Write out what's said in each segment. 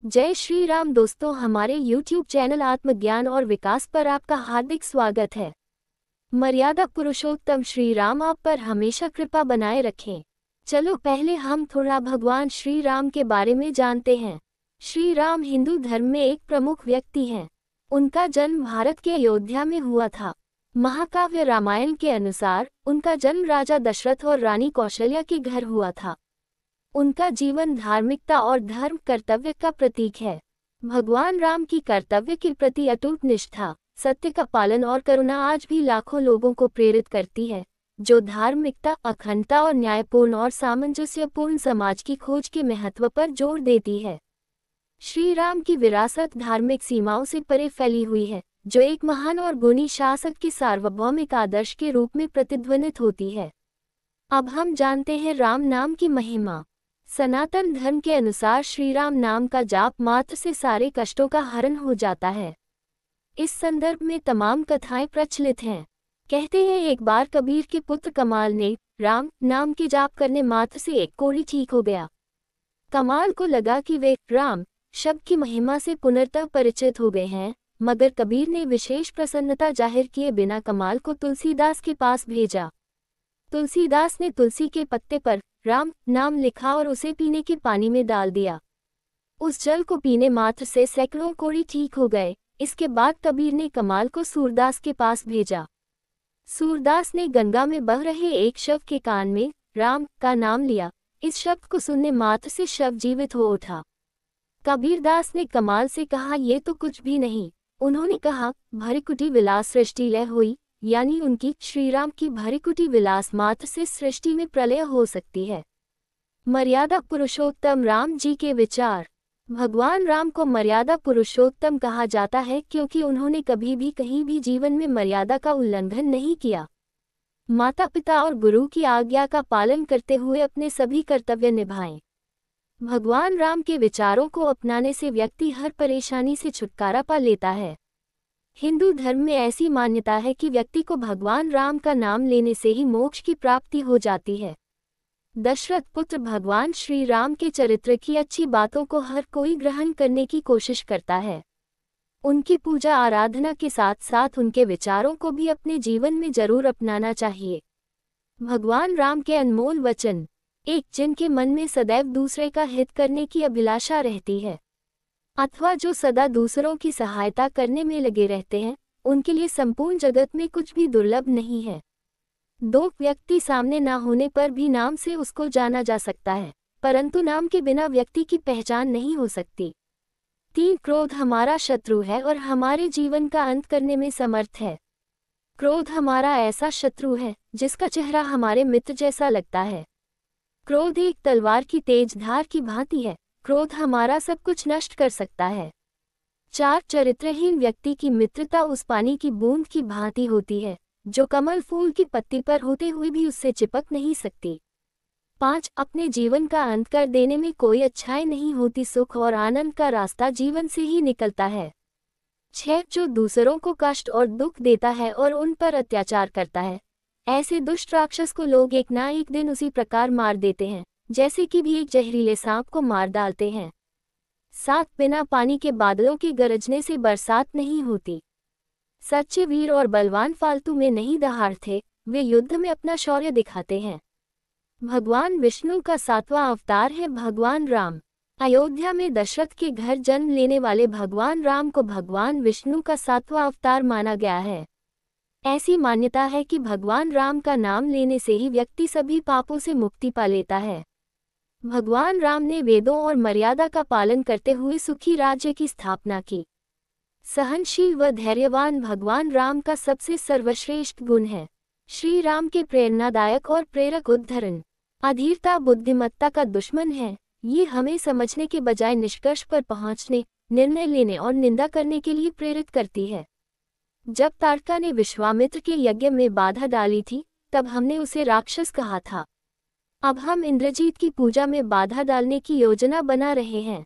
जय श्री राम दोस्तों, हमारे YouTube चैनल आत्मज्ञान और विकास पर आपका हार्दिक स्वागत है। मर्यादा पुरुषोत्तम श्री राम आप पर हमेशा कृपा बनाए रखें। चलो पहले हम थोड़ा भगवान श्री राम के बारे में जानते हैं। श्री राम हिंदू धर्म में एक प्रमुख व्यक्ति हैं। उनका जन्म भारत के अयोध्या में हुआ था। महाकाव्य रामायण के अनुसार उनका जन्म राजा दशरथ और रानी कौशल्या के घर हुआ था। उनका जीवन धार्मिकता और धर्म कर्तव्य का प्रतीक है। भगवान राम की कर्तव्य के प्रति अटूट निष्ठा, सत्य का पालन और करुणा आज भी लाखों लोगों को प्रेरित करती है, जो धार्मिकता, अखंडता और न्यायपूर्ण और सामंजस्यपूर्ण समाज की खोज के महत्व पर जोर देती है। श्री राम की विरासत धार्मिक सीमाओं से परे फैली हुई है, जो एक महान और गुणी शासक के सार्वभौमिक आदर्श के रूप में प्रतिध्वनित होती है। अब हम जानते हैं राम नाम की महिमा। सनातन धर्म के अनुसार श्री राम नाम का जाप मात्र से सारे कष्टों का हरण हो जाता है। इस संदर्भ में तमाम कथाएं प्रचलित हैं। कहते हैं एक बार कबीर के पुत्र कमाल ने राम नाम के जाप करने मात्र से एक कोढ़ी ठीक हो गया। कमाल को लगा कि वे राम शब्द की महिमा से पुनर्तः परिचित हो गए हैं, मगर कबीर ने विशेष प्रसन्नता जाहिर किए बिना कमाल को तुलसीदास के पास भेजा। तुलसीदास ने तुलसी के पत्ते पर राम नाम लिखा और उसे पीने के पानी में डाल दिया। उस जल को पीने मात्र से सैकड़ों कोढ़ी ठीक हो गए। इसके बाद कबीर ने कमाल को सूरदास के पास भेजा। सूरदास ने गंगा में बह रहे एक शव के कान में राम का नाम लिया। इस शब्द को सुनने मात्र से शव जीवित हो उठा। कबीरदास ने कमाल से कहा, ये तो कुछ भी नहीं। उन्होंने कहा, भरिकुटी विलास सृष्टि लय हुई, यानी उनकी श्रीराम की भरिकुटी विलास मात्र से सृष्टि में प्रलय हो सकती है। मर्यादा पुरुषोत्तम राम जी के विचार। भगवान राम को मर्यादा पुरुषोत्तम कहा जाता है क्योंकि उन्होंने कभी भी कहीं भी जीवन में मर्यादा का उल्लंघन नहीं किया। माता पिता और गुरु की आज्ञा का पालन करते हुए अपने सभी कर्तव्य निभाएं। भगवान राम के विचारों को अपनाने से व्यक्ति हर परेशानी से छुटकारा पा लेता है। हिंदू धर्म में ऐसी मान्यता है कि व्यक्ति को भगवान राम का नाम लेने से ही मोक्ष की प्राप्ति हो जाती है। दशरथ पुत्र भगवान श्री राम के चरित्र की अच्छी बातों को हर कोई ग्रहण करने की कोशिश करता है। उनकी पूजा आराधना के साथ साथ उनके विचारों को भी अपने जीवन में जरूर अपनाना चाहिए। भगवान राम के अनमोल वचन, एक जिनके मन में सदैव दूसरे का हित करने की अभिलाषा रहती है, अथवा जो सदा दूसरों की सहायता करने में लगे रहते हैं, उनके लिए संपूर्ण जगत में कुछ भी दुर्लभ नहीं है। दो व्यक्ति सामने ना होने पर भी नाम से उसको जाना जा सकता है, परंतु नाम के बिना व्यक्ति की पहचान नहीं हो सकती। 3 क्रोध हमारा शत्रु है और हमारे जीवन का अंत करने में समर्थ है। क्रोध हमारा ऐसा शत्रु है जिसका चेहरा हमारे मित्र जैसा लगता है। क्रोध एक तलवार की तेज धार की भांति है। क्रोध हमारा सब कुछ नष्ट कर सकता है। 4 चरित्रहीन व्यक्ति की मित्रता उस पानी की बूंद की भांति होती है जो कमल फूल की पत्ती पर होते हुए भी उससे चिपक नहीं सकती। 5 अपने जीवन का अंत कर देने में कोई अच्छाई नहीं होती। सुख और आनंद का रास्ता जीवन से ही निकलता है। 6 जो दूसरों को कष्ट और दुख देता है और उन पर अत्याचार करता है, ऐसे दुष्ट राक्षस को लोग एक ना एक दिन उसी प्रकार मार देते हैं जैसे कि भी एक जहरीले सांप को मार डालते हैं। 7 बिना पानी के बादलों के गरजने से बरसात नहीं होती। सच्चे वीर और बलवान फालतू में नहीं दहाड़ते, वे युद्ध में अपना शौर्य दिखाते हैं। भगवान विष्णु का 7वां अवतार है भगवान राम। अयोध्या में दशरथ के घर जन्म लेने वाले भगवान राम को भगवान विष्णु का 7वां अवतार माना गया है। ऐसी मान्यता है कि भगवान राम का नाम लेने से ही व्यक्ति सभी पापों से मुक्ति पा लेता है। भगवान राम ने वेदों और मर्यादा का पालन करते हुए सुखी राज्य की स्थापना की। सहनशील व धैर्यवान भगवान राम का सबसे सर्वश्रेष्ठ गुण है। श्री राम के प्रेरणादायक और प्रेरक उद्धरण, अधीरता बुद्धिमत्ता का दुश्मन है। ये हमें समझने के बजाय निष्कर्ष पर पहुंचने, निर्णय लेने और निंदा करने के लिए प्रेरित करती है। जब ताड़का ने विश्वामित्र के यज्ञ में बाधा डाली थी, तब हमने उसे राक्षस कहा था। अब हम इंद्रजीत की पूजा में बाधा डालने की योजना बना रहे हैं।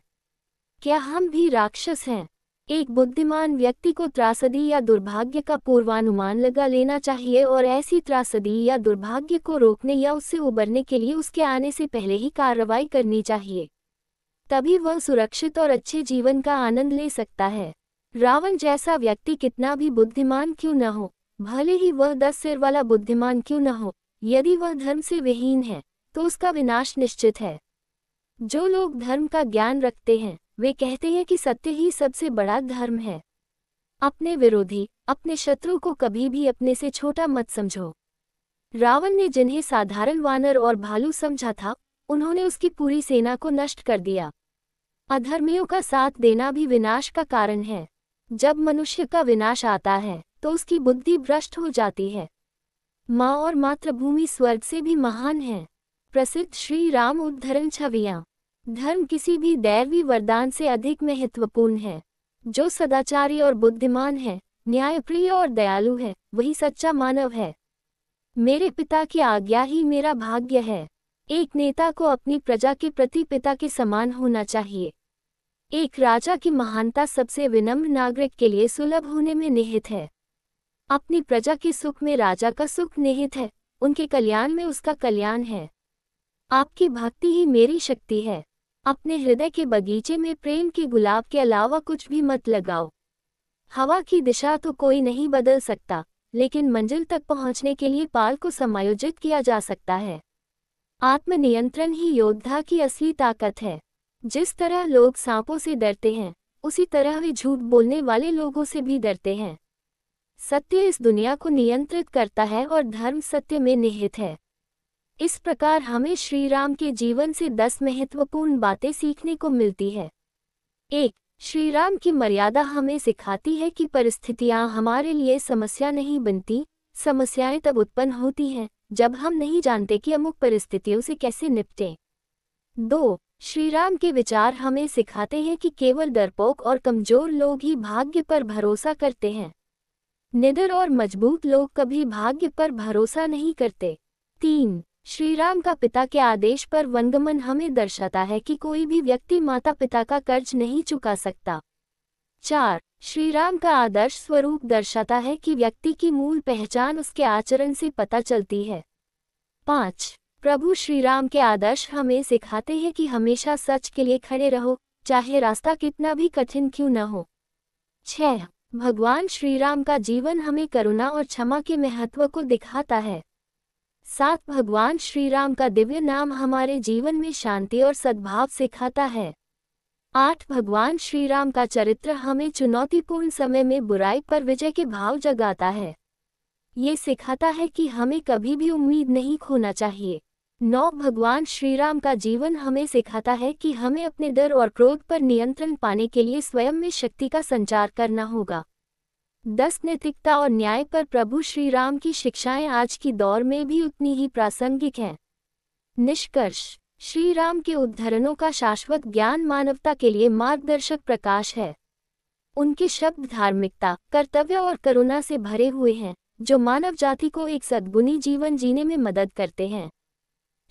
क्या हम भी राक्षस हैं? एक बुद्धिमान व्यक्ति को त्रासदी या दुर्भाग्य का पूर्वानुमान लगा लेना चाहिए और ऐसी त्रासदी या दुर्भाग्य को रोकने या उससे उबरने के लिए उसके आने से पहले ही कार्रवाई करनी चाहिए। तभी वह सुरक्षित और अच्छे जीवन का आनंद ले सकता है। रावण जैसा व्यक्ति कितना भी बुद्धिमान क्यों न हो, भले ही वह 10 सिर वाला बुद्धिमान क्यों न हो, यदि वह धर्म से विहीन है तो उसका विनाश निश्चित है। जो लोग धर्म का ज्ञान रखते हैं वे कहते हैं कि सत्य ही सबसे बड़ा धर्म है। अपने विरोधी, अपने शत्रु को कभी भी अपने से छोटा मत समझो। रावण ने जिन्हें साधारण वानर और भालू समझा था, उन्होंने उसकी पूरी सेना को नष्ट कर दिया। अधर्मियों का साथ देना भी विनाश का कारण है। जब मनुष्य का विनाश आता है तो उसकी बुद्धि भ्रष्ट हो जाती है। माँ और मातृभूमि स्वर्ग से भी महान है। प्रसिद्ध श्री राम उद्धरण छवियां। धर्म किसी भी दैवी वरदान से अधिक महत्वपूर्ण है। जो सदाचारी और बुद्धिमान है, न्यायप्रिय और दयालु है, वही सच्चा मानव है। मेरे पिता की आज्ञा ही मेरा भाग्य है। एक नेता को अपनी प्रजा के प्रति पिता के समान होना चाहिए। एक राजा की महानता सबसे विनम्र नागरिक के लिए सुलभ होने में निहित है। अपनी प्रजा के सुख में राजा का सुख निहित है, उनके कल्याण में उसका कल्याण है। आपकी भक्ति ही मेरी शक्ति है। अपने हृदय के बगीचे में प्रेम के गुलाब के अलावा कुछ भी मत लगाओ। हवा की दिशा तो कोई नहीं बदल सकता, लेकिन मंजिल तक पहुंचने के लिए पाल को समायोजित किया जा सकता है। आत्मनियंत्रण ही योद्धा की असली ताकत है। जिस तरह लोग सांपों से डरते हैं, उसी तरह वे झूठ बोलने वाले लोगों से भी डरते हैं। सत्य इस दुनिया को नियंत्रित करता है और धर्म सत्य में निहित है। इस प्रकार हमें श्री राम के जीवन से 10 महत्वपूर्ण बातें सीखने को मिलती है। 1. श्री राम की मर्यादा हमें सिखाती है कि परिस्थितियां हमारे लिए समस्या नहीं बनती, समस्याएं तब उत्पन्न होती हैं जब हम नहीं जानते कि अमुक परिस्थितियों से कैसे निपटें। 2. श्री राम के विचार हमें सिखाते हैं कि केवल डरपोक और कमजोर लोग ही भाग्य पर भरोसा करते हैं। निडर और मजबूत लोग कभी भाग्य पर भरोसा नहीं करते। 3. श्री राम का पिता के आदेश पर वनगमन हमें दर्शाता है कि कोई भी व्यक्ति माता पिता का कर्ज नहीं चुका सकता। 4. श्री राम का आदर्श स्वरूप दर्शाता है कि व्यक्ति की मूल पहचान उसके आचरण से पता चलती है। 5. प्रभु श्री राम के आदर्श हमें सिखाते हैं कि हमेशा सच के लिए खड़े रहो, चाहे रास्ता कितना भी कठिन क्यों न हो। 6. भगवान श्री राम का जीवन हमें करुणा और क्षमा के महत्व को दिखाता है। 7. भगवान श्री राम का दिव्य नाम हमारे जीवन में शांति और सद्भाव सिखाता है। 8. भगवान श्री राम का चरित्र हमें चुनौतीपूर्ण समय में बुराई पर विजय के भाव जगाता है। ये सिखाता है कि हमें कभी भी उम्मीद नहीं खोना चाहिए। 9. भगवान श्री राम का जीवन हमें सिखाता है कि हमें अपने डर और क्रोध पर नियंत्रण पाने के लिए स्वयं में शक्ति का संचार करना होगा। 10. नैतिकता और न्याय पर प्रभु श्री राम की शिक्षाएं आज की दौर में भी उतनी ही प्रासंगिक हैं। निष्कर्ष, श्री राम के उद्धरणों का शाश्वत ज्ञान मानवता के लिए मार्गदर्शक प्रकाश है। उनके शब्द धार्मिकता, कर्तव्य और करुणा से भरे हुए हैं, जो मानव जाति को एक सद्गुणी जीवन जीने में मदद करते हैं।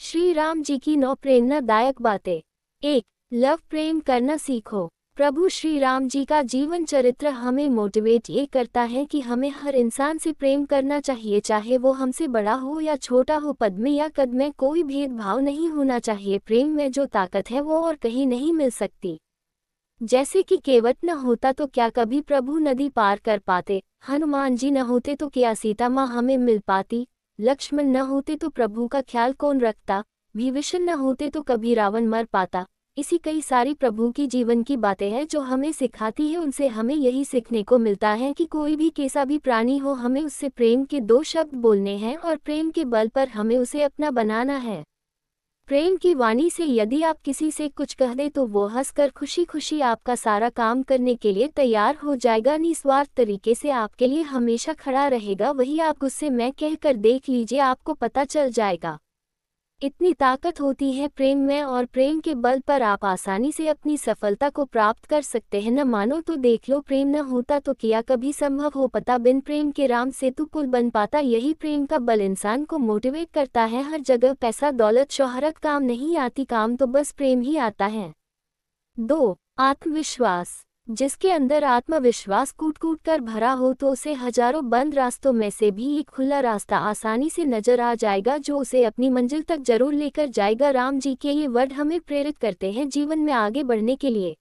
श्री राम जी की 9 प्रेरणादायक बातें। 1. लव प्रेम करना सीखो। प्रभु श्री राम जी का जीवन चरित्र हमें मोटिवेट ये करता है कि हमें हर इंसान से प्रेम करना चाहिए, चाहे वो हमसे बड़ा हो या छोटा हो, पद में या कद में कोई भेदभाव नहीं होना चाहिए। प्रेम में जो ताकत है वो और कहीं नहीं मिल सकती। जैसे कि केवट न होता तो क्या कभी प्रभु नदी पार कर पाते, हनुमान जी न होते तो क्या सीता माँ हमें मिल पाती, लक्ष्मण न होते तो प्रभु का ख्याल कौन रखता, विभीषण न होते तो कभी रावण मर पाता। इसी कई सारी प्रभु की जीवन की बातें हैं जो हमें सिखाती है। उनसे हमें यही सीखने को मिलता है कि कोई भी कैसा भी प्राणी हो, हमें उससे प्रेम के 2 शब्द बोलने हैं और प्रेम के बल पर हमें उसे अपना बनाना है। प्रेम की वाणी से यदि आप किसी से कुछ कह दें तो वो हंसकर खुशी खुशी आपका सारा काम करने के लिए तैयार हो जाएगा, निस्वार्थ तरीके से आपके लिए हमेशा खड़ा रहेगा। वही आप गुस्से में कहकर देख लीजिए, आपको पता चल जाएगा। इतनी ताकत होती है प्रेम में, और प्रेम के बल पर आप आसानी से अपनी सफलता को प्राप्त कर सकते हैं। न मानो तो देख लो, प्रेम न होता तो क्या कभी संभव हो पता। बिन प्रेम के राम सेतु पुल बन पाता। यही प्रेम का बल इंसान को मोटिवेट करता है। हर जगह पैसा दौलत शोहरत काम नहीं आती, काम तो बस प्रेम ही आता है। 2. आत्मविश्वास। जिसके अंदर आत्मविश्वास कूट कूट कर भरा हो तो उसे हजारों बंद रास्तों में से भी एक खुला रास्ता आसानी से नजर आ जाएगा जो उसे अपनी मंजिल तक जरूर लेकर जाएगा। राम जी के ये वर्ड हमें प्रेरित करते हैं जीवन में आगे बढ़ने के लिए।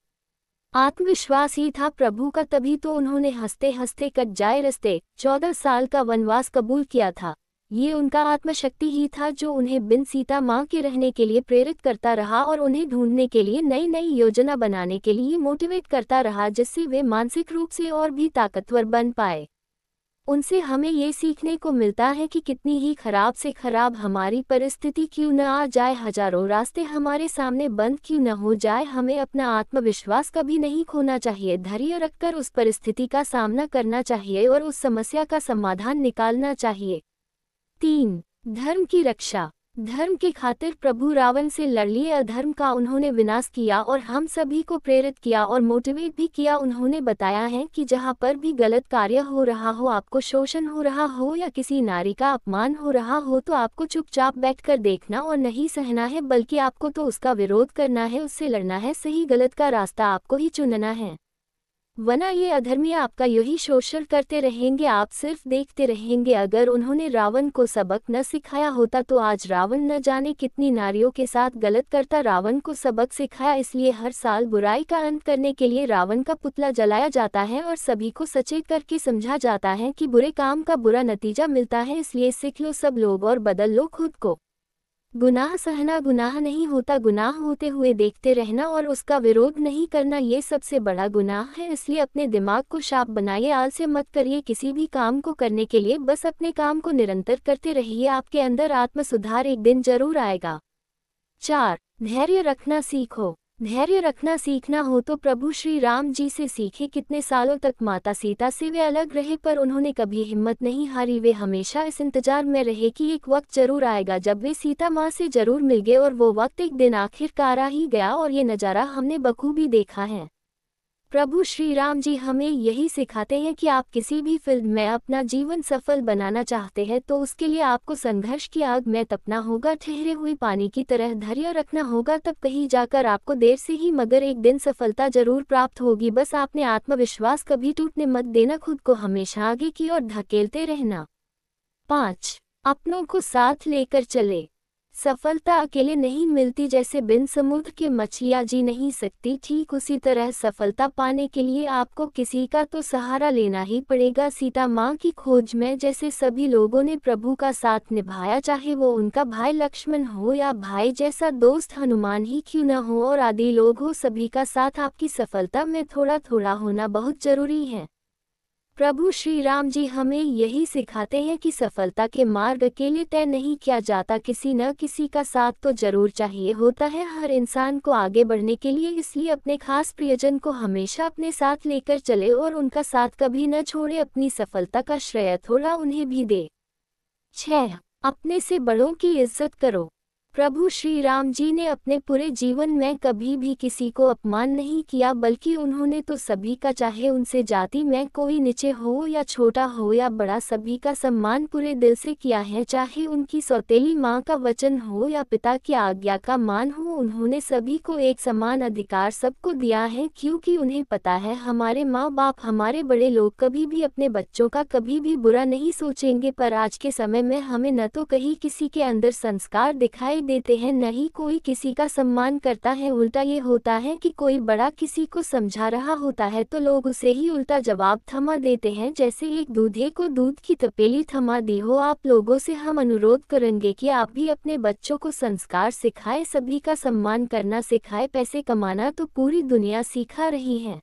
आत्मविश्वास ही था प्रभु का, तभी तो उन्होंने हंसते हंसते कट जाए रस्ते 14 साल का वनवास कबूल किया था। ये उनका आत्मशक्ति ही था जो उन्हें बिन सीता माँ के रहने के लिए प्रेरित करता रहा और उन्हें ढूंढने के लिए नई नई योजना बनाने के लिए मोटिवेट करता रहा, जिससे वे मानसिक रूप से और भी ताकतवर बन पाए। उनसे हमें ये सीखने को मिलता है कि कितनी ही खराब से खराब हमारी परिस्थिति क्यों न आ जाए, हजारों रास्ते हमारे सामने बंद क्यों न हो जाए, हमें अपना आत्मविश्वास कभी नहीं खोना चाहिए। धैर्य रखकर उस परिस्थिति का सामना करना चाहिए और उस समस्या का समाधान निकालना चाहिए। 3. धर्म की रक्षा। धर्म के खातिर प्रभु रावण से लड़ लिए, अधर्म का उन्होंने विनाश किया और हम सभी को प्रेरित किया और मोटिवेट भी किया। उन्होंने बताया है कि जहाँ पर भी गलत कार्य हो रहा हो, आपको शोषण हो रहा हो या किसी नारी का अपमान हो रहा हो, तो आपको चुपचाप बैठकर देखना और नहीं सहना है, बल्कि आपको तो उसका विरोध करना है, उससे लड़ना है। सही गलत का रास्ता आपको ही चुनना है, वरना ये अधर्मी आपका यही शोषण करते रहेंगे, आप सिर्फ देखते रहेंगे। अगर उन्होंने रावण को सबक न सिखाया होता तो आज रावण न जाने कितनी नारियों के साथ गलत करता। रावण को सबक सिखाया, इसलिए हर साल बुराई का अंत करने के लिए रावण का पुतला जलाया जाता है और सभी को सचेत करके समझा जाता है कि बुरे काम का बुरा नतीजा मिलता है। इसलिए सीख लो सब लोग और बदल लो खुद को। गुनाह सहना गुनाह नहीं होता, गुनाह होते हुए देखते रहना और उसका विरोध नहीं करना ये सबसे बड़ा गुनाह है। इसलिए अपने दिमाग को शार्प बनाइए, आलस्य मत करिए किसी भी काम को करने के लिए, बस अपने काम को निरंतर करते रहिए, आपके अंदर आत्म सुधार एक दिन जरूर आएगा। 4. धैर्य रखना सीखो। धैर्य रखना सीखना हो तो प्रभु श्री राम जी से सीखे। कितने सालों तक माता सीता से वे अलग रहे पर उन्होंने कभी हिम्मत नहीं हारी। वे हमेशा इस इंतजार में रहे कि एक वक्त जरूर आएगा जब वे सीता माँ से जरूर मिल गए, और वो वक्त एक दिन आखिरकार आ ही गया और ये नज़ारा हमने बखूबी देखा है। प्रभु श्री राम जी हमें यही सिखाते हैं कि आप किसी भी फील्ड में अपना जीवन सफल बनाना चाहते हैं तो उसके लिए आपको संघर्ष की आग में तपना होगा, ठहरे हुए पानी की तरह धैर्य रखना होगा, तब कहीं जाकर आपको देर से ही मगर एक दिन सफलता जरूर प्राप्त होगी। बस आपने आत्मविश्वास कभी टूटने मत देना, खुद को हमेशा आगे की ओर धकेलते रहना। 5. अपनों को साथ लेकर चले। सफलता अकेले नहीं मिलती, जैसे बिन समुद्र के मछलियाँ जी नहीं सकती, ठीक उसी तरह सफलता पाने के लिए आपको किसी का तो सहारा लेना ही पड़ेगा। सीता माँ की खोज में जैसे सभी लोगों ने प्रभु का साथ निभाया, चाहे वो उनका भाई लक्ष्मण हो या भाई जैसा दोस्त हनुमान ही क्यों न हो और आदि लोग हो, सभी का साथ आपकी सफलता में थोड़ा थोड़ा होना बहुत जरूरी है। प्रभु श्री राम जी हमें यही सिखाते हैं कि सफलता के मार्ग अकेले तय नहीं किया जाता, किसी न किसी का साथ तो जरूर चाहिए होता है हर इंसान को आगे बढ़ने के लिए। इसलिए अपने खास प्रियजन को हमेशा अपने साथ लेकर चले और उनका साथ कभी न छोड़े, अपनी सफलता का श्रेय थोड़ा उन्हें भी दे। 6. अपने से बड़ों की इज्जत करो। प्रभु श्री राम जी ने अपने पूरे जीवन में कभी भी किसी को अपमान नहीं किया, बल्कि उन्होंने तो सभी का, चाहे उनसे जाति में कोई नीचे हो या छोटा हो या बड़ा, सभी का सम्मान पूरे दिल से किया है। चाहे उनकी सौतेली माँ का वचन हो या पिता की आज्ञा का मान हो, उन्होंने सभी को एक समान अधिकार सबको दिया है, क्योंकि उन्हें पता है हमारे माँ बाप, हमारे बड़े लोग कभी भी अपने बच्चों का कभी भी बुरा नहीं सोचेंगे। पर आज के समय में हमें न तो कहीं किसी के अंदर संस्कार दिखाई देते हैं, न ही कोई किसी का सम्मान करता है। उल्टा ये होता है कि कोई बड़ा किसी को समझा रहा होता है तो लोग उसे ही उल्टा जवाब थमा देते हैं, जैसे एक दूल्हे को दूध की तपेली थमा दी हो। आप लोगों से हम अनुरोध करेंगे कि आप भी अपने बच्चों को संस्कार सिखाएं, सभी का सम्मान करना सिखाएं। पैसे कमाना तो पूरी दुनिया सिखा रही है।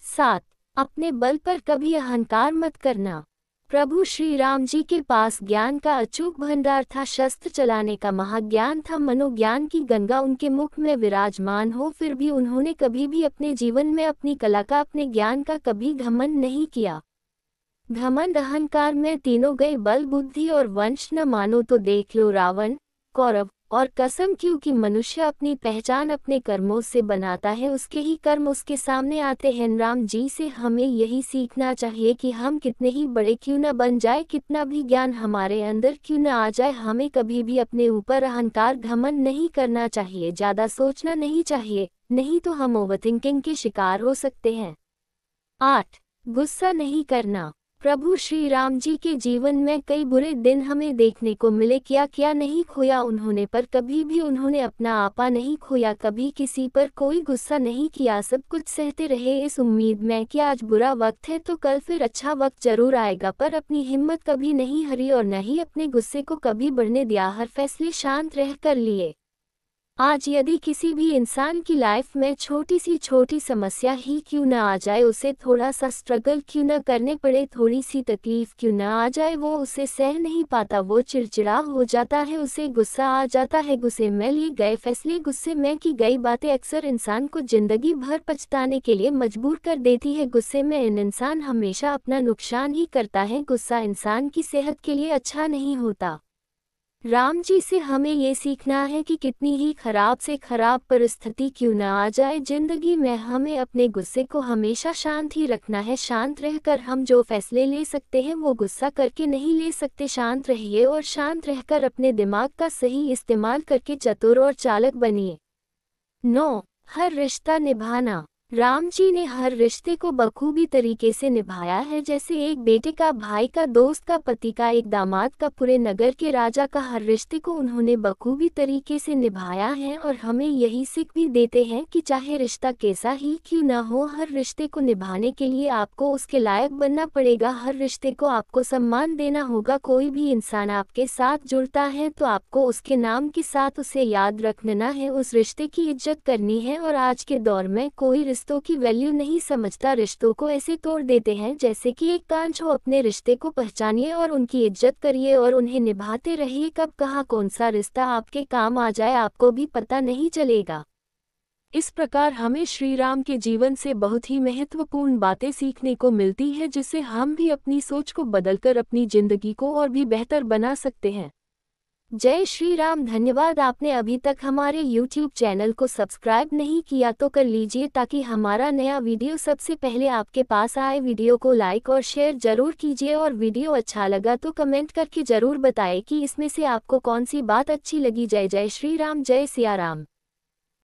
7. अपने बल पर कभी अहंकार मत करना। प्रभु श्री राम जी के पास ज्ञान का अचूक भंडार था, शस्त्र चलाने का महाज्ञान था, मनोज्ञान की गंगा उनके मुख में विराजमान हो, फिर भी उन्होंने कभी भी अपने जीवन में अपनी कला का, अपने ज्ञान का कभी घमंड नहीं किया। घमंड अहंकार में तीनों गए, बल बुद्धि और वंश न मानो तो देख लो रावण, कौरव, और कसम, क्योंकि मनुष्य अपनी पहचान अपने कर्मों से बनाता है, उसके ही कर्म उसके सामने आते हैं। राम जी से हमें यही सीखना चाहिए कि हम कितने ही बड़े क्यों न बन जाए, कितना भी ज्ञान हमारे अंदर क्यों न आ जाए, हमें कभी भी अपने ऊपर अहंकार घमंड नहीं करना चाहिए, ज़्यादा सोचना नहीं चाहिए, नहीं तो हम ओवरथिंकिंग के शिकार हो सकते हैं। 8. गुस्सा नहीं करना। प्रभु श्री राम जी के जीवन में कई बुरे दिन हमें देखने को मिले। क्या नहीं खोया उन्होंने, पर कभी भी उन्होंने अपना आपा नहीं खोया, कभी किसी पर कोई गुस्सा नहीं किया, सब कुछ सहते रहे इस उम्मीद में कि आज बुरा वक्त है तो कल फिर अच्छा वक्त जरूर आएगा, पर अपनी हिम्मत कभी नहीं हारी और न ही अपने गुस्से को कभी बढ़ने दिया, हर फैसले शांत रह कर लिए। आज यदि किसी भी इंसान की लाइफ में छोटी समस्या ही क्यों न आ जाए, उसे थोड़ा सा स्ट्रगल क्यों न करने पड़े, थोड़ी सी तकलीफ क्यों न आ जाए, वो उसे सह नहीं पाता, वो चिड़चिड़ा हो जाता है, उसे गुस्सा आ जाता है। गुस्से में लिए गए फैसले, गुस्से में की गई बातें अक्सर इंसान को जिंदगी भर पछताने के लिए मजबूर कर देती है। गुस्से में इंसान हमेशा अपना नुकसान ही करता है। गुस्सा इंसान की सेहत के लिए अच्छा नहीं होता। राम जी से हमें ये सीखना है कि कितनी ही खराब से खराब परिस्थिति क्यों न आ जाए जिंदगी में, हमें अपने गुस्से को हमेशा शांत ही रखना है। शांत रहकर हम जो फैसले ले सकते हैं वो गुस्सा करके नहीं ले सकते। शांत रहिए और शांत रहकर अपने दिमाग का सही इस्तेमाल करके चतुर और चालाक बनिए। 9. हर रिश्ता निभाना। राम जी ने हर रिश्ते को बखूबी तरीके से निभाया है, जैसे एक बेटे का, भाई का, दोस्त का, पति का, एक दामाद का, पूरे नगर के राजा का, हर रिश्ते को उन्होंने बखूबी तरीके से निभाया है। और हमें यही सीख भी देते हैं कि चाहे रिश्ता कैसा ही क्यों न हो, हर रिश्ते को निभाने के लिए आपको उसके लायक बनना पड़ेगा, हर रिश्ते को आपको सम्मान देना होगा। कोई भी इंसान आपके साथ जुड़ता है तो आपको उसके नाम के साथ उसे याद रखना है, उस रिश्ते की इज्जत करनी है। और आज के दौर में कोई रिश्तों की वैल्यू नहीं समझता, रिश्तों को ऐसे तोड़ देते हैं जैसे कि एक कांच हो। अपने रिश्ते को पहचानिए और उनकी इज्जत करिए और उन्हें निभाते रहिए। कब कहाँ कौन सा रिश्ता आपके काम आ जाए आपको भी पता नहीं चलेगा। इस प्रकार हमें श्री राम के जीवन से बहुत ही महत्वपूर्ण बातें सीखने को मिलती है, जिससे हम भी अपनी सोच को बदलकर अपनी जिंदगी को और भी बेहतर बना सकते हैं। जय श्री राम। धन्यवाद। आपने अभी तक हमारे YouTube चैनल को सब्सक्राइब नहीं किया तो कर लीजिए, ताकि हमारा नया वीडियो सबसे पहले आपके पास आए। वीडियो को लाइक और शेयर जरूर कीजिए और वीडियो अच्छा लगा तो कमेंट करके जरूर बताएं कि इसमें से आपको कौन सी बात अच्छी लगी। जय जय श्री राम, जय सिया राम।